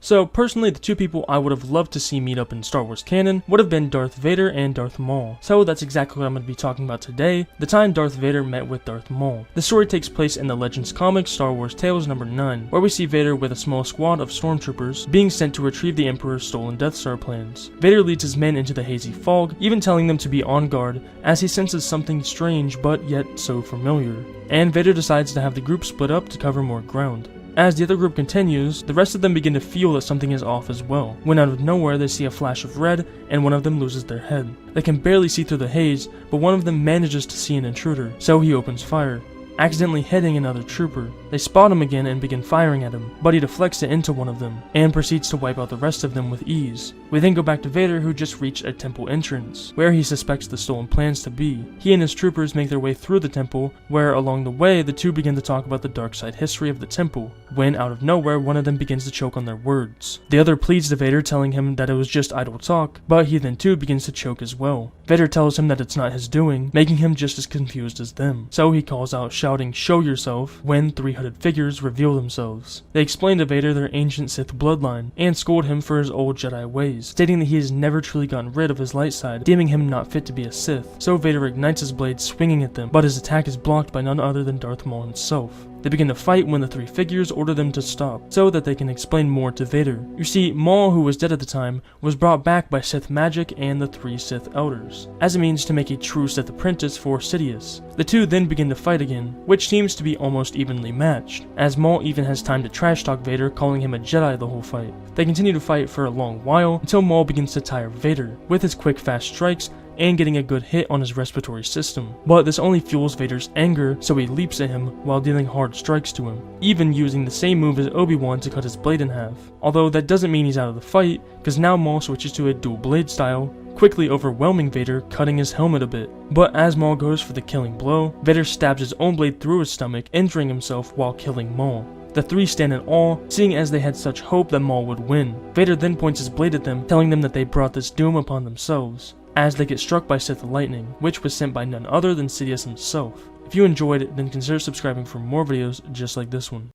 So personally, the two people I would have loved to see meet up in Star Wars canon would have been Darth Vader and Darth Maul. So that's exactly what I'm going to be talking about today, the time Darth Vader met with Darth Maul. The story takes place in the Legends comic Star Wars Tales number 9, where we see Vader with a small squad of stormtroopers being sent to retrieve the Emperor's stolen Death Star plans. Vader leads his men into the hazy fog, even telling them to be on guard as he senses something strange but yet so familiar. And Vader decides to have the group split up to cover more ground. As the other group continues, the rest of them begin to feel that something is off as well, when out of nowhere they see a flash of red and one of them loses their head. They can barely see through the haze, but one of them manages to see an intruder, so he opens fire, accidentally hitting another trooper. They spot him again and begin firing at him, but he deflects it into one of them, and proceeds to wipe out the rest of them with ease. We then go back to Vader, who just reached a temple entrance, where he suspects the stolen plans to be. He and his troopers make their way through the temple, where along the way the two begin to talk about the dark side history of the temple, when out of nowhere one of them begins to choke on their words. The other pleads to Vader, telling him that it was just idle talk, but he then too begins to choke as well. Vader tells him that it's not his doing, making him just as confused as them, so he calls out shouting, "Show yourself," when 3 hooded figures reveal themselves. They explain to Vader their ancient Sith bloodline, and scold him for his old Jedi ways, stating that he has never truly gotten rid of his light side, deeming him not fit to be a Sith. So Vader ignites his blade, swinging at them, but his attack is blocked by none other than Darth Maul himself. They begin to fight when the 3 figures order them to stop, so that they can explain more to Vader. You see, Maul, who was dead at the time, was brought back by Sith magic and the 3 Sith Elders, as a means to make a true Sith apprentice for Sidious. The two then begin to fight again, which seems to be almost evenly matched, as Maul even has time to trash talk Vader, calling him a Jedi the whole fight. They continue to fight for a long while, until Maul begins to tire Vader, with his quick fast strikes, and getting a good hit on his respiratory system. But this only fuels Vader's anger, so he leaps at him while dealing hard strikes to him, even using the same move as Obi-Wan to cut his blade in half. Although that doesn't mean he's out of the fight, because now Maul switches to a dual blade style, quickly overwhelming Vader, cutting his helmet a bit. But as Maul goes for the killing blow, Vader stabs his own blade through his stomach, injuring himself while killing Maul. The 3 stand in awe, seeing as they had such hope that Maul would win. Vader then points his blade at them, telling them that they brought this doom upon themselves, as they get struck by Sith lightning, which was sent by none other than Sidious himself. If you enjoyed it, then consider subscribing for more videos just like this one.